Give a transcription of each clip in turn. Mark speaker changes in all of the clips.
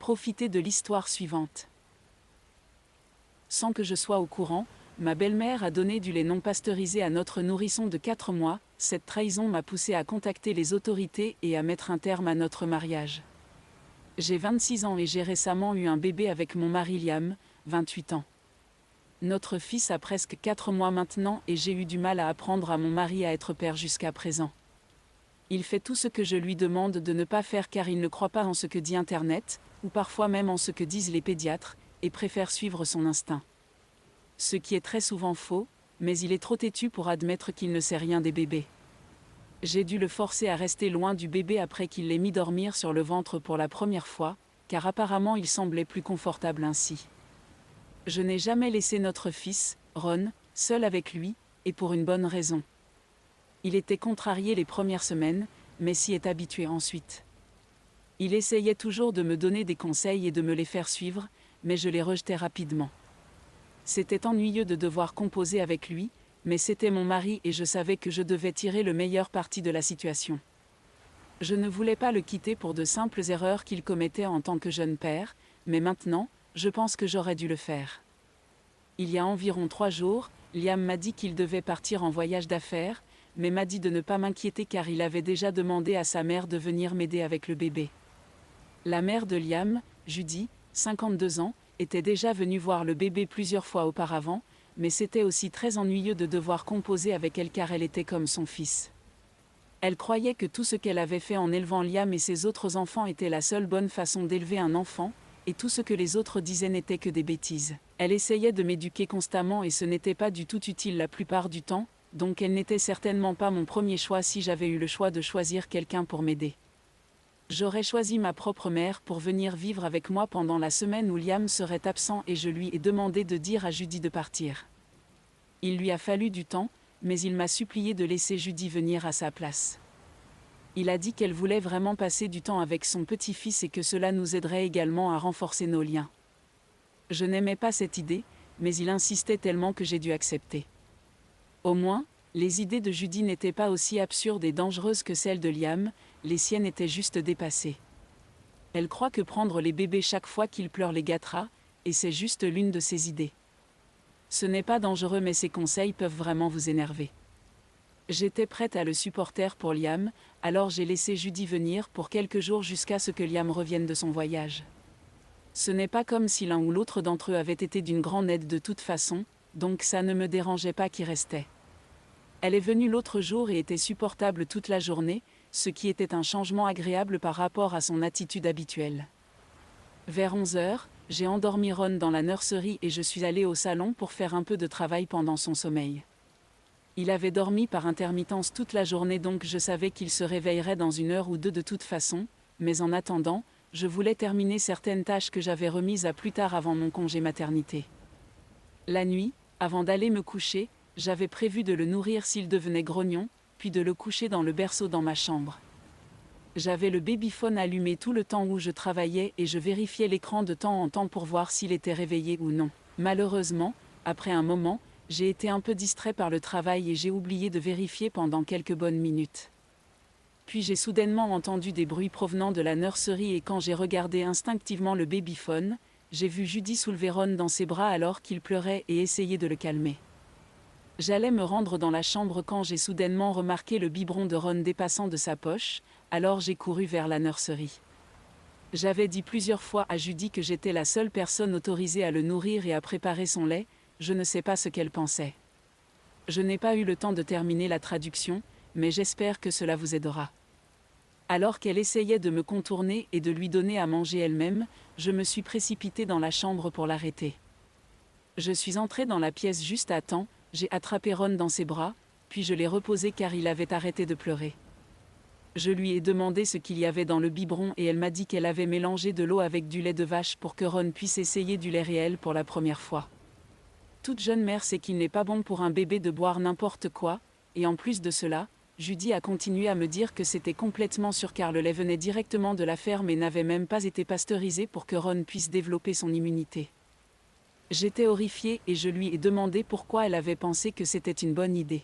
Speaker 1: Profitez de l'histoire suivante. Sans que je sois au courant, ma belle-mère a donné du lait non pasteurisé à notre nourrisson de 4 mois. Cette trahison m'a poussé à contacter les autorités et à mettre un terme à notre mariage. J'ai 26 ans et j'ai récemment eu un bébé avec mon mari Liam, 28 ans. Notre fils a presque 4 mois maintenant et j'ai eu du mal à apprendre à mon mari à être père jusqu'à présent. Il fait tout ce que je lui demande de ne pas faire car il ne croit pas en ce que dit Internet, ou parfois même en ce que disent les pédiatres, et préfère suivre son instinct. Ce qui est très souvent faux, mais il est trop têtu pour admettre qu'il ne sait rien des bébés. J'ai dû le forcer à rester loin du bébé après qu'il l'ait mis dormir sur le ventre pour la première fois, car apparemment il semblait plus confortable ainsi. Je n'ai jamais laissé notre fils, Ron, seul avec lui, et pour une bonne raison. Il était contrarié les premières semaines, mais s'y est habitué ensuite. Il essayait toujours de me donner des conseils et de me les faire suivre, mais je les rejetais rapidement. C'était ennuyeux de devoir composer avec lui, mais c'était mon mari et je savais que je devais tirer le meilleur parti de la situation. Je ne voulais pas le quitter pour de simples erreurs qu'il commettait en tant que jeune père, mais maintenant, je pense que j'aurais dû le faire. Il y a environ 3 jours, Liam m'a dit qu'il devait partir en voyage d'affaires, mais m'a dit de ne pas m'inquiéter car il avait déjà demandé à sa mère de venir m'aider avec le bébé. La mère de Liam, Judy, 52 ans, était déjà venue voir le bébé plusieurs fois auparavant, mais c'était aussi très ennuyeux de devoir composer avec elle car elle était comme son fils. Elle croyait que tout ce qu'elle avait fait en élevant Liam et ses autres enfants était la seule bonne façon d'élever un enfant, et tout ce que les autres disaient n'était que des bêtises. Elle essayait de m'éduquer constamment et ce n'était pas du tout utile la plupart du temps, donc elle n'était certainement pas mon premier choix si j'avais eu le choix de choisir quelqu'un pour m'aider. J'aurais choisi ma propre mère pour venir vivre avec moi pendant la semaine où Liam serait absent et je lui ai demandé de dire à Judy de partir. Il lui a fallu du temps, mais il m'a supplié de laisser Judy venir à sa place. Il a dit qu'elle voulait vraiment passer du temps avec son petit-fils et que cela nous aiderait également à renforcer nos liens. Je n'aimais pas cette idée, mais il insistait tellement que j'ai dû accepter. Au moins, les idées de Judy n'étaient pas aussi absurdes et dangereuses que celles de Liam, les siennes étaient juste dépassées. Elle croit que prendre les bébés chaque fois qu'ils pleurent les gâtera, et c'est juste l'une de ses idées. Ce n'est pas dangereux mais ces conseils peuvent vraiment vous énerver. J'étais prête à le supporter pour Liam, alors j'ai laissé Judy venir pour quelques jours jusqu'à ce que Liam revienne de son voyage. Ce n'est pas comme si l'un ou l'autre d'entre eux avait été d'une grande aide de toute façon, donc ça ne me dérangeait pas qu'il restait. Elle est venue l'autre jour et était supportable toute la journée, ce qui était un changement agréable par rapport à son attitude habituelle. Vers 11h, j'ai endormi Ron dans la nurserie et je suis allée au salon pour faire un peu de travail pendant son sommeil. Il avait dormi par intermittence toute la journée donc je savais qu'il se réveillerait dans 1 heure ou 2 de toute façon, mais en attendant, je voulais terminer certaines tâches que j'avais remises à plus tard avant mon congé maternité. La nuit, avant d'aller me coucher, j'avais prévu de le nourrir s'il devenait grognon, puis de le coucher dans le berceau dans ma chambre. J'avais le babyphone allumé tout le temps où je travaillais et je vérifiais l'écran de temps en temps pour voir s'il était réveillé ou non. Malheureusement, après un moment, j'ai été un peu distrait par le travail et j'ai oublié de vérifier pendant quelques bonnes minutes. Puis j'ai soudainement entendu des bruits provenant de la nurserie et quand j'ai regardé instinctivement le babyphone, j'ai vu Judy soulever Ron dans ses bras alors qu'il pleurait et essayer de le calmer. J'allais me rendre dans la chambre quand j'ai soudainement remarqué le biberon de Ron dépassant de sa poche, alors j'ai couru vers la nurserie. J'avais dit plusieurs fois à Judy que j'étais la seule personne autorisée à le nourrir et à préparer son lait, je ne sais pas ce qu'elle pensait. Je n'ai pas eu le temps de terminer la traduction, mais j'espère que cela vous aidera. Alors qu'elle essayait de me contourner et de lui donner à manger elle-même, je me suis précipitée dans la chambre pour l'arrêter. Je suis entrée dans la pièce juste à temps, j'ai attrapé Ron dans ses bras, puis je l'ai reposé car il avait arrêté de pleurer. Je lui ai demandé ce qu'il y avait dans le biberon et elle m'a dit qu'elle avait mélangé de l'eau avec du lait de vache pour que Ron puisse essayer du lait réel pour la première fois. Toute jeune mère sait qu'il n'est pas bon pour un bébé de boire n'importe quoi, et en plus de cela, Judy a continué à me dire que c'était complètement sûr car le lait venait directement de la ferme et n'avait même pas été pasteurisé pour que Ron puisse développer son immunité. J'étais horrifiée et je lui ai demandé pourquoi elle avait pensé que c'était une bonne idée.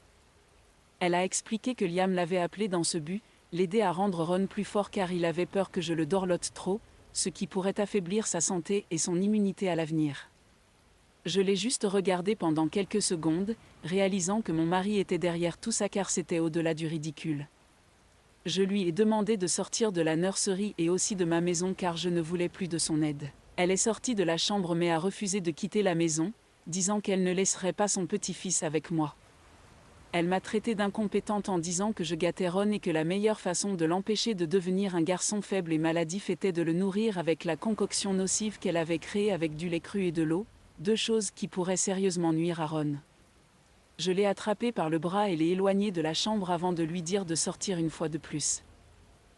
Speaker 1: Elle a expliqué que Liam l'avait appelé dans ce but, l'aider à rendre Ron plus fort car il avait peur que je le dorlote trop, ce qui pourrait affaiblir sa santé et son immunité à l'avenir. Je l'ai juste regardé pendant quelques secondes, réalisant que mon mari était derrière tout ça car c'était au-delà du ridicule. Je lui ai demandé de sortir de la nurserie et aussi de ma maison car je ne voulais plus de son aide. Elle est sortie de la chambre mais a refusé de quitter la maison, disant qu'elle ne laisserait pas son petit-fils avec moi. Elle m'a traité d'incompétente en disant que je gâtais Ron et que la meilleure façon de l'empêcher de devenir un garçon faible et maladif était de le nourrir avec la concoction nocive qu'elle avait créée avec du lait cru et de l'eau, deux choses qui pourraient sérieusement nuire à Ron. Je l'ai attrapé par le bras et l'ai éloigné de la chambre avant de lui dire de sortir une fois de plus.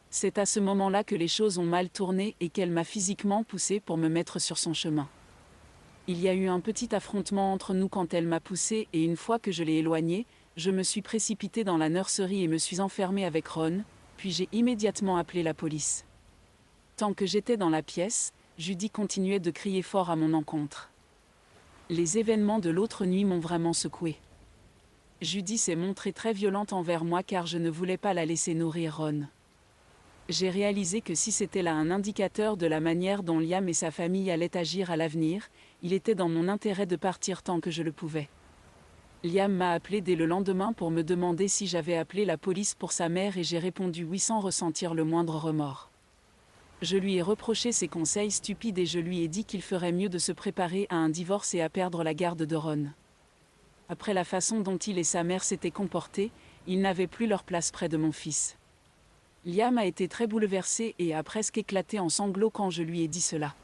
Speaker 1: C'est à ce moment-là que les choses ont mal tourné et qu'elle m'a physiquement poussé pour me mettre sur son chemin. Il y a eu un petit affrontement entre nous quand elle m'a poussé et une fois que je l'ai éloignée, je me suis précipité dans la nurserie et me suis enfermé avec Ron, puis j'ai immédiatement appelé la police. Tant que j'étais dans la pièce, Judy continuait de crier fort à mon encontre. Les événements de l'autre nuit m'ont vraiment secoué. Judy s'est montrée très violente envers moi car je ne voulais pas la laisser nourrir Ron. J'ai réalisé que si c'était là un indicateur de la manière dont Liam et sa famille allaient agir à l'avenir, il était dans mon intérêt de partir tant que je le pouvais. Liam m'a appelé dès le lendemain pour me demander si j'avais appelé la police pour sa mère et j'ai répondu oui sans ressentir le moindre remords. Je lui ai reproché ses conseils stupides et je lui ai dit qu'il ferait mieux de se préparer à un divorce et à perdre la garde de Ron. Après la façon dont il et sa mère s'étaient comportés, ils n'avaient plus leur place près de mon fils. Liam a été très bouleversé et a presque éclaté en sanglots quand je lui ai dit cela.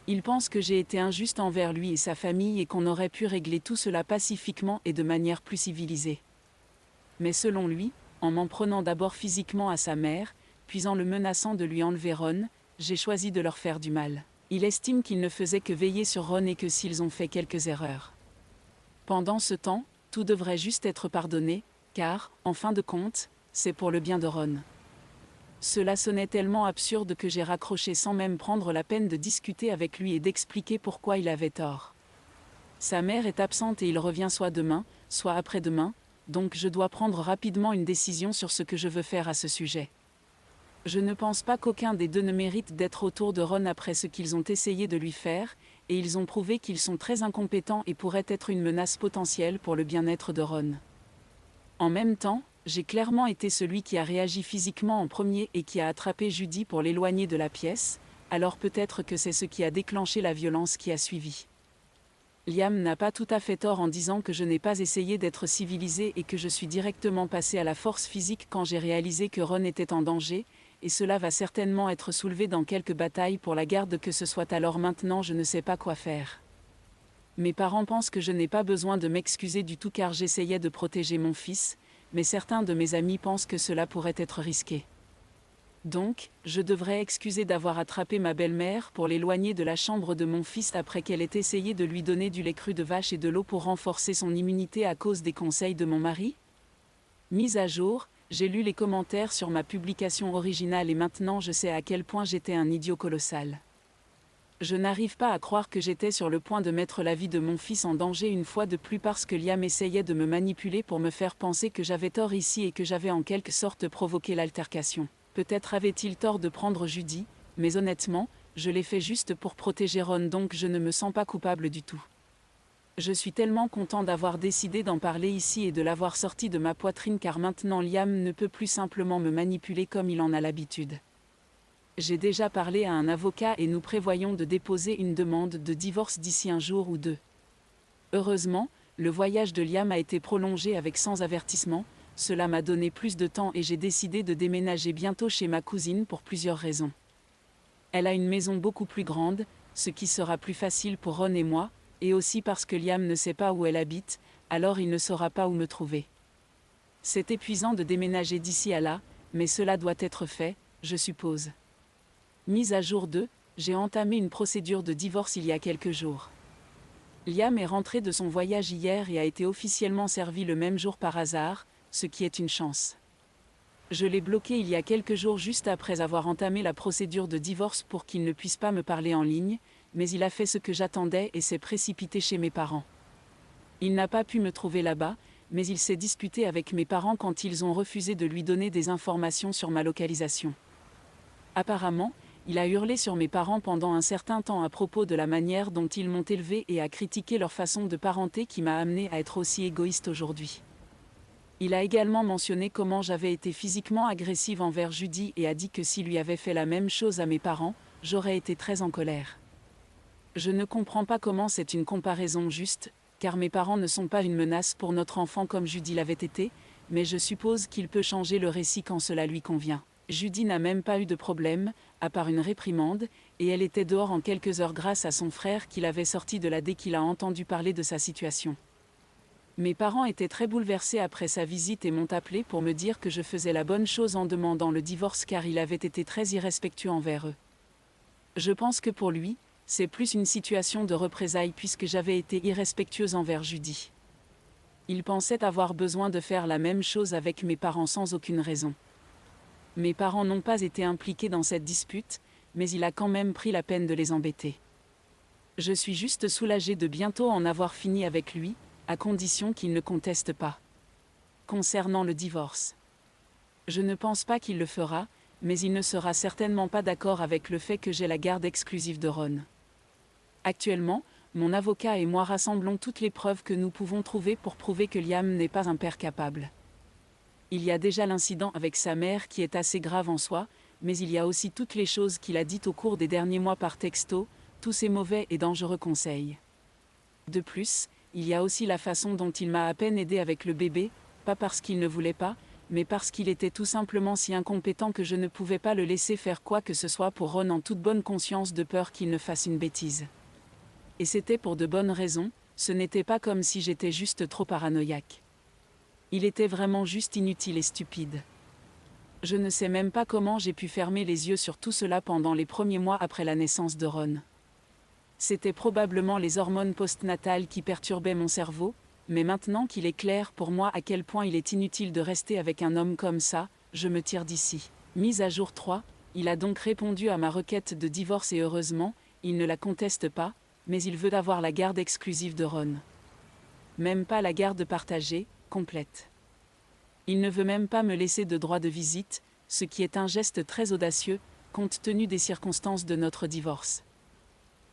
Speaker 1: Il pense que j'ai été injuste envers lui et sa famille et qu'on aurait pu régler tout cela pacifiquement et de manière plus civilisée. Mais selon lui, en m'en prenant d'abord physiquement à sa mère, puis en le menaçant de lui enlever Ron, j'ai choisi de leur faire du mal. Il estime qu'il ne faisait que veiller sur Ron et que s'ils ont fait quelques erreurs. Pendant ce temps, tout devrait juste être pardonné, car, en fin de compte, c'est pour le bien de Ron. Cela sonnait tellement absurde que j'ai raccroché sans même prendre la peine de discuter avec lui et d'expliquer pourquoi il avait tort. Sa mère est absente et il revient soit demain, soit après-demain, donc je dois prendre rapidement une décision sur ce que je veux faire à ce sujet. Je ne pense pas qu'aucun des deux ne mérite d'être autour de Ron après ce qu'ils ont essayé de lui faire, et ils ont prouvé qu'ils sont très incompétents et pourraient être une menace potentielle pour le bien-être de Ron. En même temps, j'ai clairement été celui qui a réagi physiquement en premier et qui a attrapé Judy pour l'éloigner de la pièce, alors peut-être que c'est ce qui a déclenché la violence qui a suivi. Liam n'a pas tout à fait tort en disant que je n'ai pas essayé d'être civilisé et que je suis directement passé à la force physique quand j'ai réalisé que Ron était en danger, et cela va certainement être soulevé dans quelques batailles pour la garde que ce soit alors maintenant je ne sais pas quoi faire. Mes parents pensent que je n'ai pas besoin de m'excuser du tout car j'essayais de protéger mon fils, mais certains de mes amis pensent que cela pourrait être risqué. Donc, je devrais excuser d'avoir attrapé ma belle-mère pour l'éloigner de la chambre de mon fils après qu'elle ait essayé de lui donner du lait cru de vache et de l'eau pour renforcer son immunité à cause des conseils de mon mari ? Mise à jour, j'ai lu les commentaires sur ma publication originale et maintenant je sais à quel point j'étais un idiot colossal. Je n'arrive pas à croire que j'étais sur le point de mettre la vie de mon fils en danger une fois de plus parce que Liam essayait de me manipuler pour me faire penser que j'avais tort ici et que j'avais en quelque sorte provoqué l'altercation. Peut-être avait-il tort de prendre Judy, mais honnêtement, je l'ai fait juste pour protéger Ron donc je ne me sens pas coupable du tout. Je suis tellement content d'avoir décidé d'en parler ici et de l'avoir sorti de ma poitrine car maintenant Liam ne peut plus simplement me manipuler comme il en a l'habitude. J'ai déjà parlé à un avocat et nous prévoyons de déposer une demande de divorce d'ici un jour ou deux. Heureusement, le voyage de Liam a été prolongé avec sans avertissement, cela m'a donné plus de temps et j'ai décidé de déménager bientôt chez ma cousine pour plusieurs raisons. Elle a une maison beaucoup plus grande, ce qui sera plus facile pour Ron et moi, et aussi parce que Liam ne sait pas où elle habite, alors il ne saura pas où me trouver. C'est épuisant de déménager d'ici à là, mais cela doit être fait, je suppose. Mise à jour 2, j'ai entamé une procédure de divorce il y a quelques jours. Liam est rentré de son voyage hier et a été officiellement servi le même jour par hasard, ce qui est une chance. Je l'ai bloqué il y a quelques jours juste après avoir entamé la procédure de divorce pour qu'il ne puisse pas me parler en ligne, mais il a fait ce que j'attendais et s'est précipité chez mes parents. Il n'a pas pu me trouver là-bas, mais il s'est disputé avec mes parents quand ils ont refusé de lui donner des informations sur ma localisation. Apparemment, Il a hurlé sur mes parents pendant un certain temps à propos de la manière dont ils m'ont élevé et a critiqué leur façon de parenter qui m'a amené à être aussi égoïste aujourd'hui. Il a également mentionné comment j'avais été physiquement agressive envers Judy et a dit que s'il lui avait fait la même chose à mes parents, j'aurais été très en colère. Je ne comprends pas comment c'est une comparaison juste, car mes parents ne sont pas une menace pour notre enfant comme Judy l'avait été, mais je suppose qu'il peut changer le récit quand cela lui convient. Judy n'a même pas eu de problème, à part une réprimande, et elle était dehors en quelques heures grâce à son frère qui l'avait sortie de là dès qu'il a entendu parler de sa situation. Mes parents étaient très bouleversés après sa visite et m'ont appelé pour me dire que je faisais la bonne chose en demandant le divorce car il avait été très irrespectueux envers eux. Je pense que pour lui, c'est plus une situation de représailles puisque j'avais été irrespectueuse envers Judy. Il pensait avoir besoin de faire la même chose avec mes parents sans aucune raison. Mes parents n'ont pas été impliqués dans cette dispute, mais il a quand même pris la peine de les embêter. Je suis juste soulagée de bientôt en avoir fini avec lui, à condition qu'il ne conteste pas. Concernant le divorce. Je ne pense pas qu'il le fera, mais il ne sera certainement pas d'accord avec le fait que j'ai la garde exclusive de Ron. Actuellement, mon avocat et moi rassemblons toutes les preuves que nous pouvons trouver pour prouver que Liam n'est pas un père capable. Il y a déjà l'incident avec sa mère qui est assez grave en soi, mais il y a aussi toutes les choses qu'il a dites au cours des derniers mois par texto, tous ses mauvais et dangereux conseils. De plus, il y a aussi la façon dont il m'a à peine aidé avec le bébé, pas parce qu'il ne voulait pas, mais parce qu'il était tout simplement si incompétent que je ne pouvais pas le laisser faire quoi que ce soit pour Ron en toute bonne conscience de peur qu'il ne fasse une bêtise. Et c'était pour de bonnes raisons, ce n'était pas comme si j'étais juste trop paranoïaque. Il était vraiment juste inutile et stupide. Je ne sais même pas comment j'ai pu fermer les yeux sur tout cela pendant les premiers mois après la naissance de Ron. C'était probablement les hormones postnatales qui perturbaient mon cerveau, mais maintenant qu'il est clair pour moi à quel point il est inutile de rester avec un homme comme ça, je me tire d'ici. Mise à jour 3, il a donc répondu à ma requête de divorce et heureusement, il ne la conteste pas, mais il veut avoir la garde exclusive de Ron. Même pas la garde partagée, complète. Il ne veut même pas me laisser de droit de visite, ce qui est un geste très audacieux, compte tenu des circonstances de notre divorce.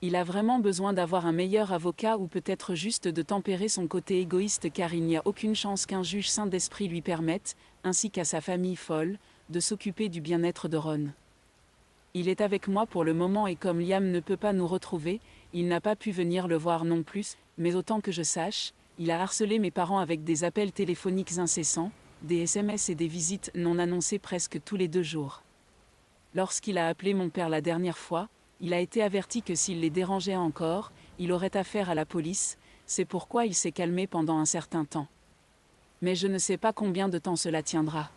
Speaker 1: Il a vraiment besoin d'avoir un meilleur avocat ou peut-être juste de tempérer son côté égoïste car il n'y a aucune chance qu'un juge sain d'esprit lui permette, ainsi qu'à sa famille folle, de s'occuper du bien-être de Ron. Il est avec moi pour le moment et comme Liam ne peut pas nous retrouver, il n'a pas pu venir le voir non plus, mais autant que je sache, il a harcelé mes parents avec des appels téléphoniques incessants, des SMS et des visites non annoncées presque tous les 2 jours. Lorsqu'il a appelé mon père la dernière fois, il a été averti que s'il les dérangeait encore, il aurait affaire à la police, c'est pourquoi il s'est calmé pendant un certain temps. Mais je ne sais pas combien de temps cela tiendra.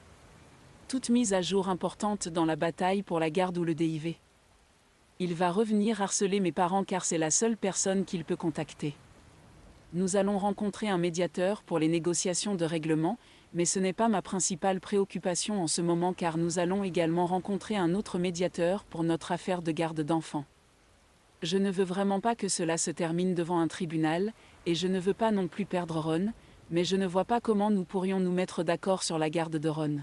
Speaker 1: Toute mise à jour importante dans la bataille pour la garde ou le DIV. Il va revenir harceler mes parents car c'est la seule personne qu'il peut contacter. Nous allons rencontrer un médiateur pour les négociations de règlement, mais ce n'est pas ma principale préoccupation en ce moment car nous allons également rencontrer un autre médiateur pour notre affaire de garde d'enfants. Je ne veux vraiment pas que cela se termine devant un tribunal, et je ne veux pas non plus perdre Ron, mais je ne vois pas comment nous pourrions nous mettre d'accord sur la garde de Ron.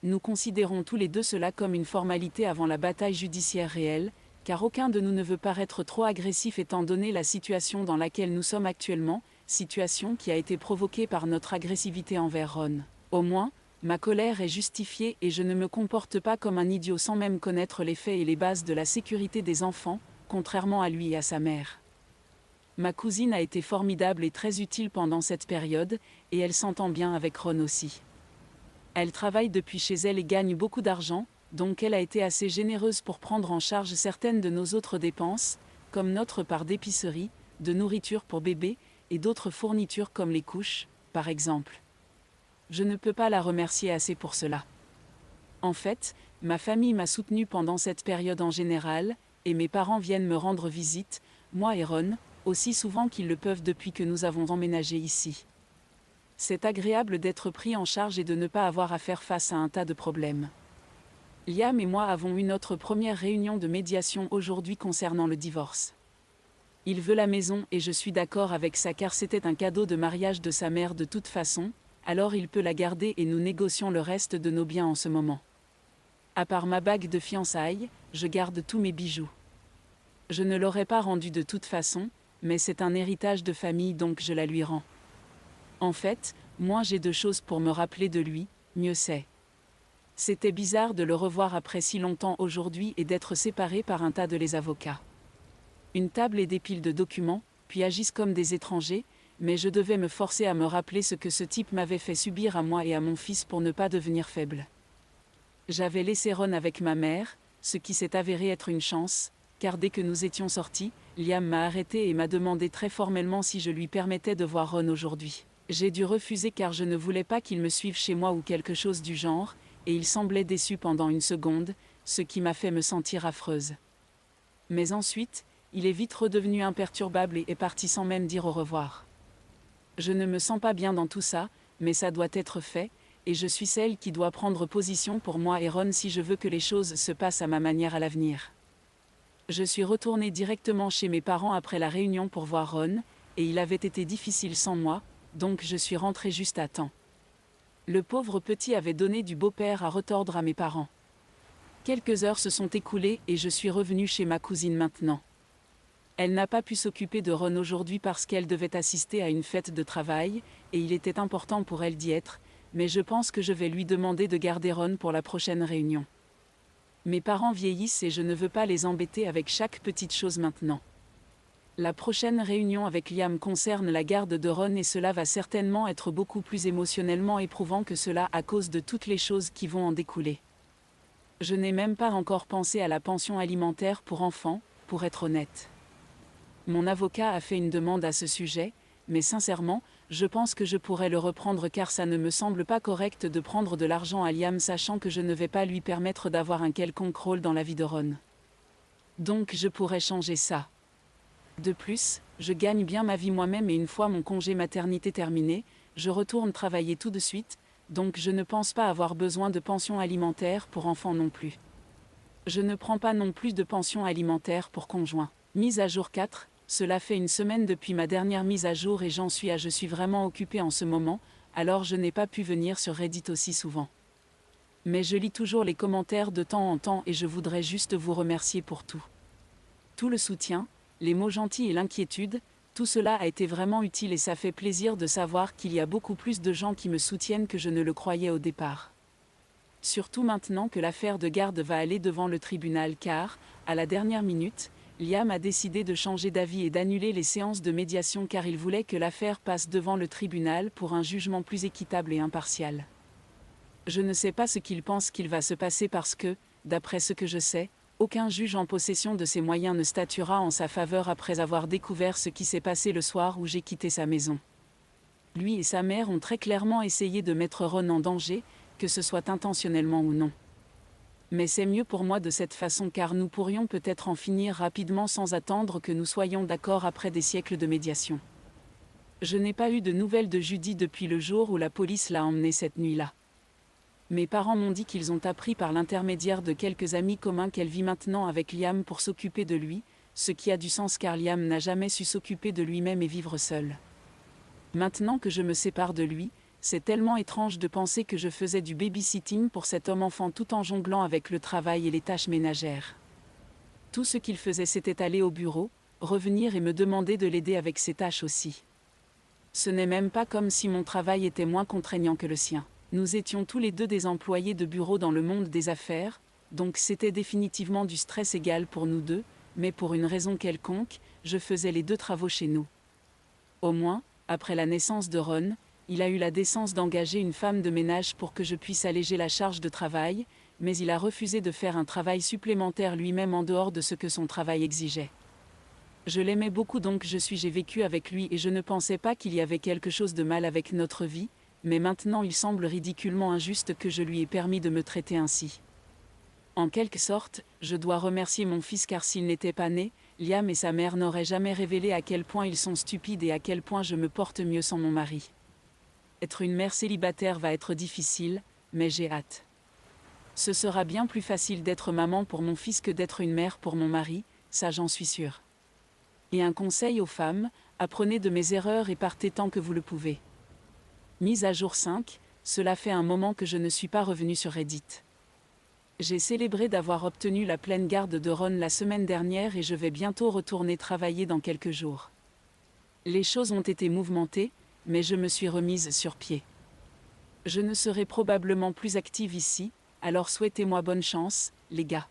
Speaker 1: Nous considérons tous les deux cela comme une formalité avant la bataille judiciaire réelle, car aucun de nous ne veut paraître trop agressif étant donné la situation dans laquelle nous sommes actuellement, situation qui a été provoquée par notre agressivité envers Ron. Au moins, ma colère est justifiée et je ne me comporte pas comme un idiot sans même connaître les faits et les bases de la sécurité des enfants, contrairement à lui et à sa mère. Ma cousine a été formidable et très utile pendant cette période, et elle s'entend bien avec Ron aussi. Elle travaille depuis chez elle et gagne beaucoup d'argent, donc elle a été assez généreuse pour prendre en charge certaines de nos autres dépenses, comme notre part d'épicerie, de nourriture pour bébé, et d'autres fournitures comme les couches, par exemple. Je ne peux pas la remercier assez pour cela. En fait, ma famille m'a soutenue pendant cette période en général, et mes parents viennent me rendre visite, moi et Ron, aussi souvent qu'ils le peuvent depuis que nous avons emménagé ici. C'est agréable d'être pris en charge et de ne pas avoir à faire face à un tas de problèmes. Liam et moi avons eu notre première réunion de médiation aujourd'hui concernant le divorce. Il veut la maison et je suis d'accord avec ça car c'était un cadeau de mariage de sa mère de toute façon, alors il peut la garder et nous négocions le reste de nos biens en ce moment. À part ma bague de fiançailles, je garde tous mes bijoux. Je ne l'aurais pas rendue de toute façon, mais c'est un héritage de famille donc je la lui rends. En fait, moins j'ai de choses pour me rappeler de lui, mieux c'est. C'était bizarre de le revoir après si longtemps aujourd'hui et d'être séparé par un tas de les avocats. Une table et des piles de documents, puis agissent comme des étrangers, mais je devais me forcer à me rappeler ce que ce type m'avait fait subir à moi et à mon fils pour ne pas devenir faible. J'avais laissé Ron avec ma mère, ce qui s'est avéré être une chance, car dès que nous étions sortis, Liam m'a arrêté et m'a demandé très formellement si je lui permettais de voir Ron aujourd'hui. J'ai dû refuser car je ne voulais pas qu'il me suive chez moi ou quelque chose du genre, et il semblait déçu pendant une seconde, ce qui m'a fait me sentir affreuse. Mais ensuite, il est vite redevenu imperturbable et est parti sans même dire au revoir. Je ne me sens pas bien dans tout ça, mais ça doit être fait, et je suis celle qui doit prendre position pour moi et Ron si je veux que les choses se passent à ma manière à l'avenir. Je suis retournée directement chez mes parents après la réunion pour voir Ron, et il avait été difficile sans moi, donc je suis rentrée juste à temps. Le pauvre petit avait donné du beau-père à retordre à mes parents. Quelques heures se sont écoulées et je suis revenue chez ma cousine maintenant. Elle n'a pas pu s'occuper de Ron aujourd'hui parce qu'elle devait assister à une fête de travail, et il était important pour elle d'y être, mais je pense que je vais lui demander de garder Ron pour la prochaine réunion. Mes parents vieillissent et je ne veux pas les embêter avec chaque petite chose maintenant. La prochaine réunion avec Liam concerne la garde de Ron et cela va certainement être beaucoup plus émotionnellement éprouvant que cela à cause de toutes les choses qui vont en découler. Je n'ai même pas encore pensé à la pension alimentaire pour enfants, pour être honnête. Mon avocat a fait une demande à ce sujet, mais sincèrement, je pense que je pourrais le reprendre car ça ne me semble pas correct de prendre de l'argent à Liam sachant que je ne vais pas lui permettre d'avoir un quelconque rôle dans la vie de Ron. Donc je pourrais changer ça. De plus, je gagne bien ma vie moi-même et une fois mon congé maternité terminé, je retourne travailler tout de suite, donc je ne pense pas avoir besoin de pension alimentaire pour enfants non plus. Je ne prends pas non plus de pension alimentaire pour conjoint. Mise à jour 4, cela fait une semaine depuis ma dernière mise à jour et j'en suis à je suis vraiment occupée en ce moment, alors je n'ai pas pu venir sur Reddit aussi souvent. Mais je lis toujours les commentaires de temps en temps et je voudrais juste vous remercier pour tout. Tout le soutien, les mots gentils et l'inquiétude, tout cela a été vraiment utile et ça fait plaisir de savoir qu'il y a beaucoup plus de gens qui me soutiennent que je ne le croyais au départ. Surtout maintenant que l'affaire de garde va aller devant le tribunal car, à la dernière minute, Liam a décidé de changer d'avis et d'annuler les séances de médiation car il voulait que l'affaire passe devant le tribunal pour un jugement plus équitable et impartial. Je ne sais pas ce qu'il pense qu'il va se passer parce que, d'après ce que je sais, aucun juge en possession de ses moyens ne statuera en sa faveur après avoir découvert ce qui s'est passé le soir où j'ai quitté sa maison. Lui et sa mère ont très clairement essayé de mettre Ron en danger, que ce soit intentionnellement ou non. Mais c'est mieux pour moi de cette façon car nous pourrions peut-être en finir rapidement sans attendre que nous soyons d'accord après des siècles de médiation. Je n'ai pas eu de nouvelles de Judy depuis le jour où la police l'a emmenée cette nuit-là. Mes parents m'ont dit qu'ils ont appris par l'intermédiaire de quelques amis communs qu'elle vit maintenant avec Liam pour s'occuper de lui, ce qui a du sens car Liam n'a jamais su s'occuper de lui-même et vivre seul. Maintenant que je me sépare de lui, c'est tellement étrange de penser que je faisais du babysitting pour cet homme-enfant tout en jonglant avec le travail et les tâches ménagères. Tout ce qu'il faisait c'était aller au bureau, revenir et me demander de l'aider avec ses tâches aussi. Ce n'est même pas comme si mon travail était moins contraignant que le sien. Nous étions tous les deux des employés de bureau dans le monde des affaires, donc c'était définitivement du stress égal pour nous deux, mais pour une raison quelconque, je faisais les deux travaux chez nous. Au moins, après la naissance de Ron, il a eu la décence d'engager une femme de ménage pour que je puisse alléger la charge de travail, mais il a refusé de faire un travail supplémentaire lui-même en dehors de ce que son travail exigeait. Je l'aimais beaucoup donc j'ai vécu avec lui et je ne pensais pas qu'il y avait quelque chose de mal avec notre vie, mais maintenant il semble ridiculement injuste que je lui ai permis de me traiter ainsi. En quelque sorte, je dois remercier mon fils car s'il n'était pas né, Liam et sa mère n'auraient jamais révélé à quel point ils sont stupides et à quel point je me porte mieux sans mon mari. Être une mère célibataire va être difficile, mais j'ai hâte. Ce sera bien plus facile d'être maman pour mon fils que d'être une mère pour mon mari, ça j'en suis sûre. Et un conseil aux femmes, apprenez de mes erreurs et partez tant que vous le pouvez. Mise à jour 5, cela fait un moment que je ne suis pas revenue sur Reddit. J'ai célébré d'avoir obtenu la pleine garde de Ron la semaine dernière et je vais bientôt retourner travailler dans quelques jours. Les choses ont été mouvementées, mais je me suis remise sur pied. Je ne serai probablement plus active ici, alors souhaitez-moi bonne chance, les gars.